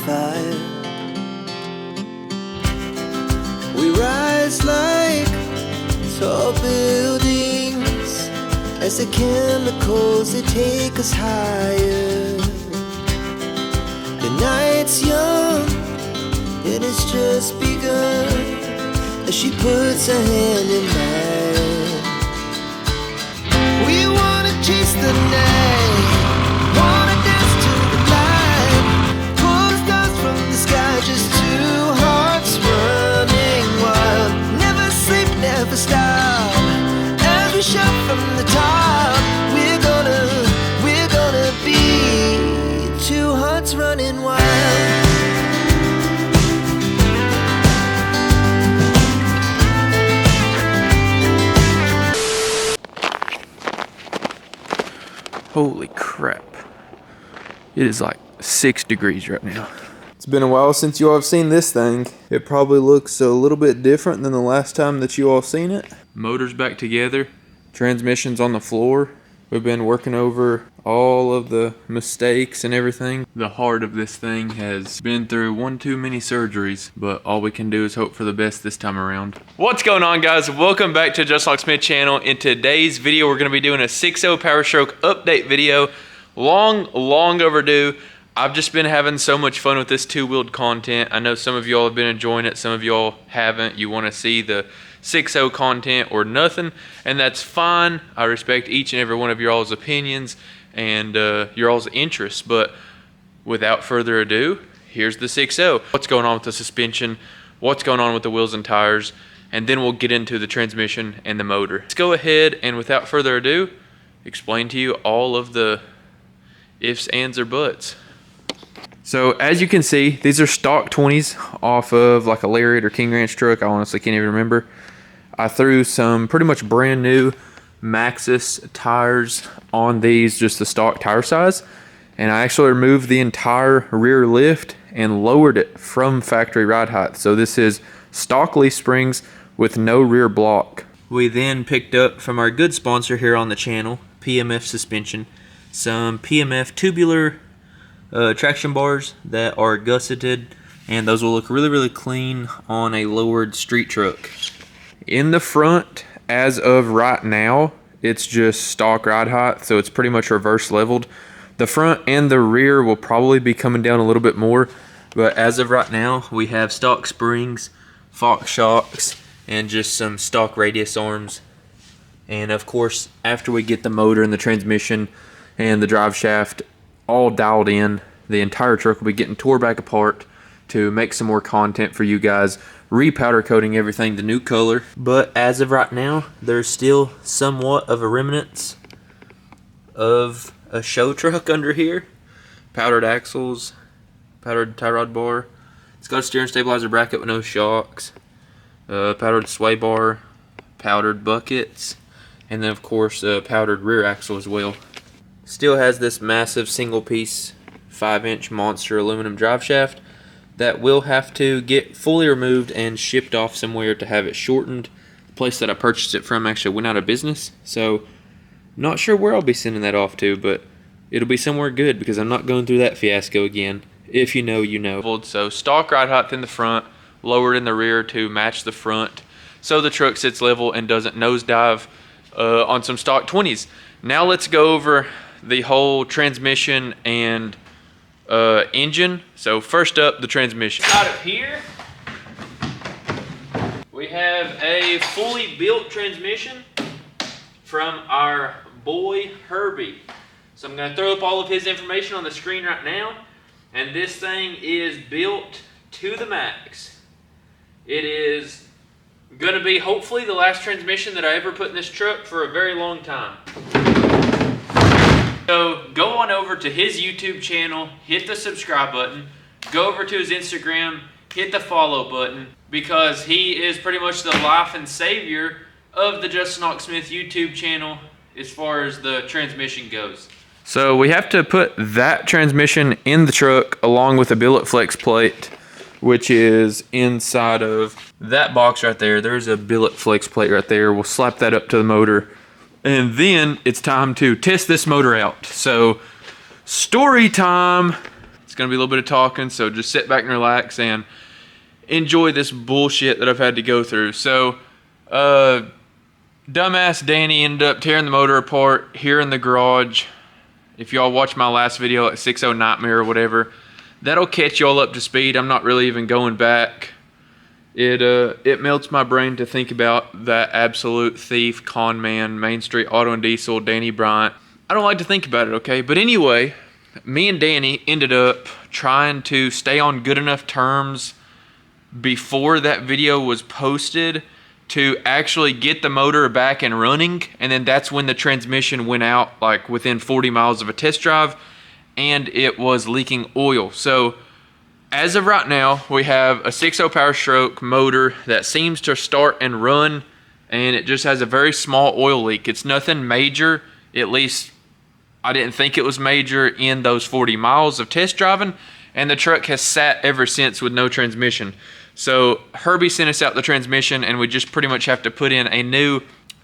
fire. We rise like tall buildings as the chemicals, they take us higher. The night's young, it has just begun as she puts her hand in mine. We wanna chase the night, wanna dance to the light, pull stars from the sky, just two hearts running wild. Never sleep, never stop, as we shout from the top. We're gonna be two hearts running wild. Holy crap. It is like 6 degrees right now. It's been a while since you all have seen this thing. It probably looks a little bit different than the last time that you all seen it. Motor's back together. Transmission's on the floor. We've been working over all of the mistakes and everything. The heart of this thing has been through one too many surgeries, but all we can do is hope for the best this time around. What's going on, guys? Welcome back to Just Like Smith channel. In today's video, we're going to be doing a 6.0 Powerstroke update video. Long overdue. I've just been having so much fun with this two-wheeled content. I know some of y'all have been enjoying it, some of y'all haven't. You want to see the 6.0 content or nothing, and that's fine. I respect each and every one of y'all's opinions and y'all's interests, but without further ado, here's the 6.0. What's going on with the suspension, what's going on with the wheels and tires, and then we'll get into the transmission and the motor. Let's go ahead and without further ado, explain to you all of the ifs, ands, or buts. So as you can see, these are stock 20s off of like a Lariat or King Ranch truck. I honestly can't even remember. I threw some pretty much brand new Maxxis tires on these, just the stock tire size. And I actually removed the entire rear lift and lowered it from factory ride height. So this is stock leaf springs with no rear block. We then picked up from our good sponsor here on the channel, PMF Suspension, some PMF tubular traction bars that are gusseted, and those will look really clean on a lowered street truck. In the front, as of right now, it's just stock ride height, so it's pretty much reverse leveled. The front and the rear will probably be coming down a little bit more, but as of right now, we have stock springs, Fox shocks, and just some stock radius arms. And of course, after we get the motor and the transmission and the drive shaft all dialed in, the entire truck will be getting tore back apart to make some more content for you guys, re-powder coating everything the new color. But as of right now, there's still somewhat of a remnants of a show truck under here. Powdered axles, powdered tie rod bar. It's got a steering stabilizer bracket with no shocks, powdered sway bar, powdered buckets, and then of course powdered rear axle as well. Still has this massive single piece 5-inch monster aluminum drive shaft that will have to get fully removed and shipped off somewhere to have it shortened. The place that I purchased it from actually went out of business, so not sure where I'll be sending that off to, but it'll be somewhere good because I'm not going through that fiasco again. If you know, you know. So stock ride height in the front, lowered in the rear to match the front, so the truck sits level and doesn't nosedive on some stock 20s. Now let's go over the whole transmission and engine. So first up, the transmission. Out of here, we have a fully built transmission from our boy Herbie. So I'm going to throw up all of his information on the screen right now, and this thing is built to the max. It is going to be hopefully the last transmission that I ever put in this truck for a very long time. So go on over to his YouTube channel, hit the subscribe button, go over to his Instagram, hit the follow button, because he is pretty much the life and savior of the Just Like Smith YouTube channel as far as the transmission goes. So we have to put that transmission in the truck along with a billet flex plate, which is inside of that box right there. There's a billet flex plate right there. We'll slap that up to the motor. And then it's time to test this motor out. So story time. Let's It's going to be a little bit of talking, so just sit back and relax and enjoy this bullshit that I've had to go through. So, dumbass Danny ended up tearing the motor apart here in the garage. If y'all watch my last video at 6.0 Nightmare or whatever, that'll catch y'all up to speed. I'm not really even going back. It melts my brain to think about that absolute thief, con man, Main Street Auto and Diesel, Danny Bryant. I don't like to think about it, okay? But anyway, me and Danny ended up trying to stay on good enough terms before that video was posted to actually get the motor back and running, and then that's when the transmission went out, like within 40 miles of a test drive, and it was leaking oil. So as of right now, we have a 6.0 Powerstroke motor that seems to start and run, and it just has a very small oil leak. It's nothing major, at least I didn't think it was major in those 40 miles of test driving, and the truck has sat ever since with no transmission. So Herbie sent us out the transmission, and we just pretty much have to put in a new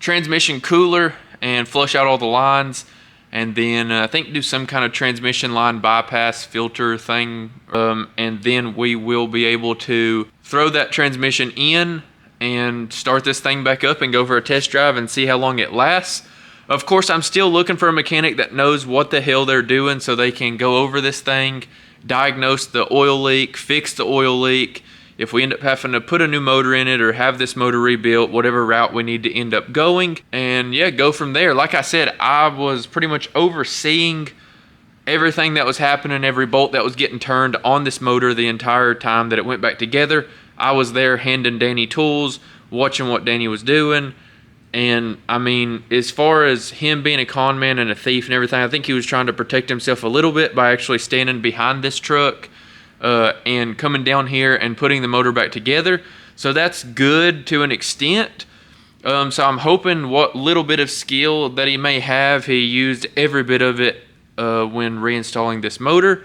transmission cooler and flush out all the lines, and then I think do some kind of transmission line bypass filter thing, and then we will be able to throw that transmission in and start this thing back up and go for a test drive and see how long it lasts. Of course, I'm still looking for a mechanic that knows what the hell they're doing so they can go over this thing, diagnose the oil leak, fix the oil leak. If we end up having to put a new motor in it or have this motor rebuilt, whatever route we need to end up going, and yeah, go from there. Like I said, I was pretty much overseeing everything that was happening, every bolt that was getting turned on this motor the entire time that it went back together. I was there handing Danny tools, watching what Danny was doing. And I mean, as far as him being a con man and a thief and everything, I think he was trying to protect himself a little bit by actually standing behind this truck and coming down here and putting the motor back together. So that's good to an extent. So I'm hoping what little bit of skill that he may have, he used every bit of it when reinstalling this motor.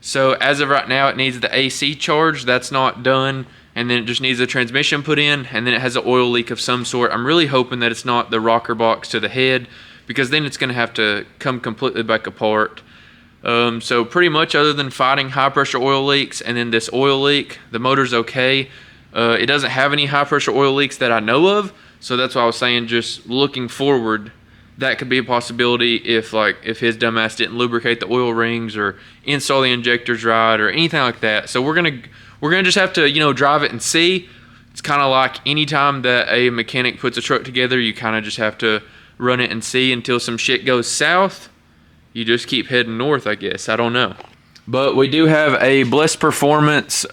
So as of right now, it needs the AC charge. That's not done. And then it just needs a transmission put in, and then it has an oil leak of some sort. I'm really hoping that it's not the rocker box to the head, because then it's going to have to come completely back apart. So pretty much other than fighting high pressure oil leaks and then this oil leak, the motor's okay. It doesn't have any high pressure oil leaks that I know of, so that's why I was saying just looking forward, that could be a possibility if his dumbass didn't lubricate the oil rings or install the injectors right or anything like that. So we're gonna just have to, you know, drive it and see. It's kind of like any time that a mechanic puts a truck together, you kind of just have to run it and see until some shit goes south. You just keep heading north, I guess. I don't know. But we do have a Blessed Performance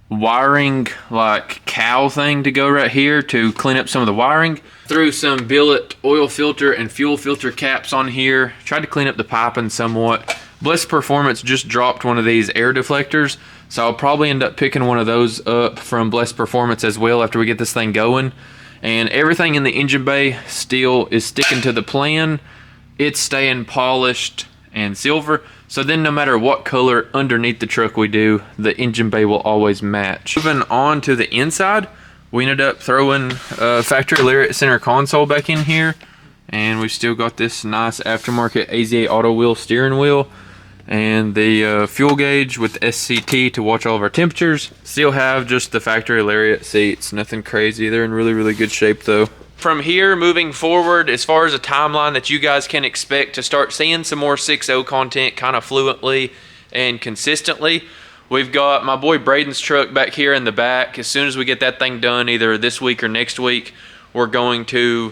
wiring like cowl thing to go right here to clean up some of the wiring. Threw some billet oil filter and fuel filter caps on here. Tried to clean up the piping somewhat. Blessed Performance just dropped one of these air deflectors, so I'll probably end up picking one of those up from Blessed Performance as well after we get this thing going. And everything in the engine bay still is sticking to the plan. It's staying polished and silver, so then no matter what color underneath the truck we do, the engine bay will always match. Moving on to the inside, we ended up throwing factory lariat center console back in here, and we've still got this nice aftermarket AZA auto wheel steering wheel and the fuel gauge with SCT to watch all of our temperatures. Still have just the factory lariat seats, nothing crazy. They're in really good shape though. From here moving forward, as far as a timeline that you guys can expect to start seeing some more 6.0 content kind of fluently and consistently, we've got my boy Braden's truck back here in the back. As soon as we get that thing done, either this week or next week, we're going to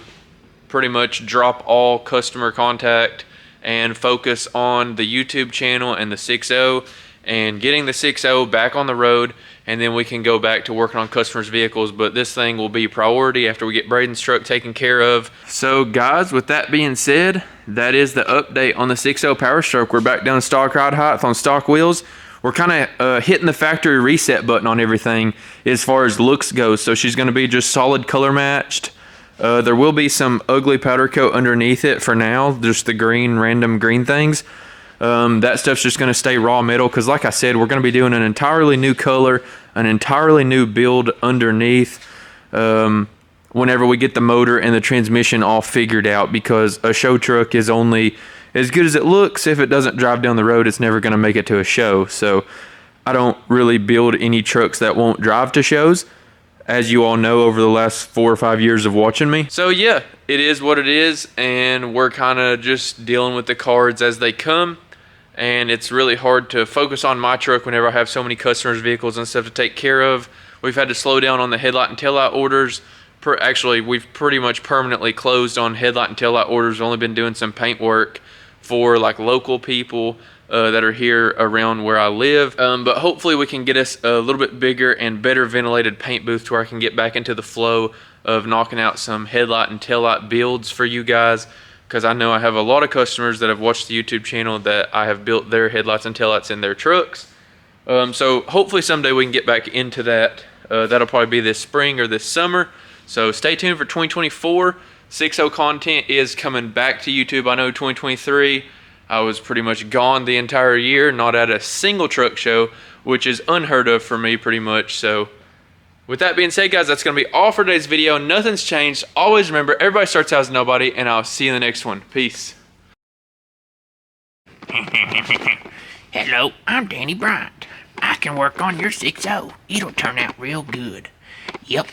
pretty much drop all customer contact and focus on the YouTube channel and the 6.0 and getting the 6.0 back on the road, and then we can go back to working on customers' vehicles. But this thing will be priority after we get Braden's truck taken care of. So guys, with that being said, that is the update on the 6.0 Powerstroke. We're back down to stock ride height on stock wheels. We're kind of hitting the factory reset button on everything as far as looks goes. So she's going to be just solid color matched. There will be some ugly powder coat underneath it for now, just the green, random green things. That stuff's just going to stay raw metal because, like I said, we're going to be doing an entirely new color, an entirely new build underneath whenever we get the motor and the transmission all figured out, because a show truck is only as good as it looks, if it doesn't drive down the road, it's never going to make it to a show. So I don't really build any trucks that won't drive to shows, as you all know over the last 4 or 5 years of watching me. So yeah, it is what it is, and we're kind of just dealing with the cards as they come. And it's really hard to focus on my truck whenever I have so many customers' vehicles and stuff to take care of. We've had to slow down on the headlight and taillight orders. Actually, we've pretty much permanently closed on headlight and taillight orders. We've only been doing some paint work for like local people that are here around where I live. But hopefully we can get us a little bit bigger and better ventilated paint booth to where I can get back into the flow of knocking out some headlight and taillight builds for you guys. Because I know I have a lot of customers that have watched the YouTube channel that I have built their headlights and taillights in their trucks. So hopefully someday we can get back into that. That'll probably be this spring or this summer. So stay tuned for 2024. 6.0 content is coming back to YouTube. I know 2023, I was pretty much gone the entire year, not at a single truck show, which is unheard of for me pretty much. So with that being said, guys, that's going to be all for today's video. Nothing's changed. Always remember, everybody starts out as nobody, and I'll see you in the next one. Peace. Hello, I'm Danny Bryant. I can work on your 6.0. It'll turn out real good. Yep,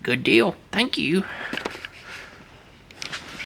good deal. Thank you.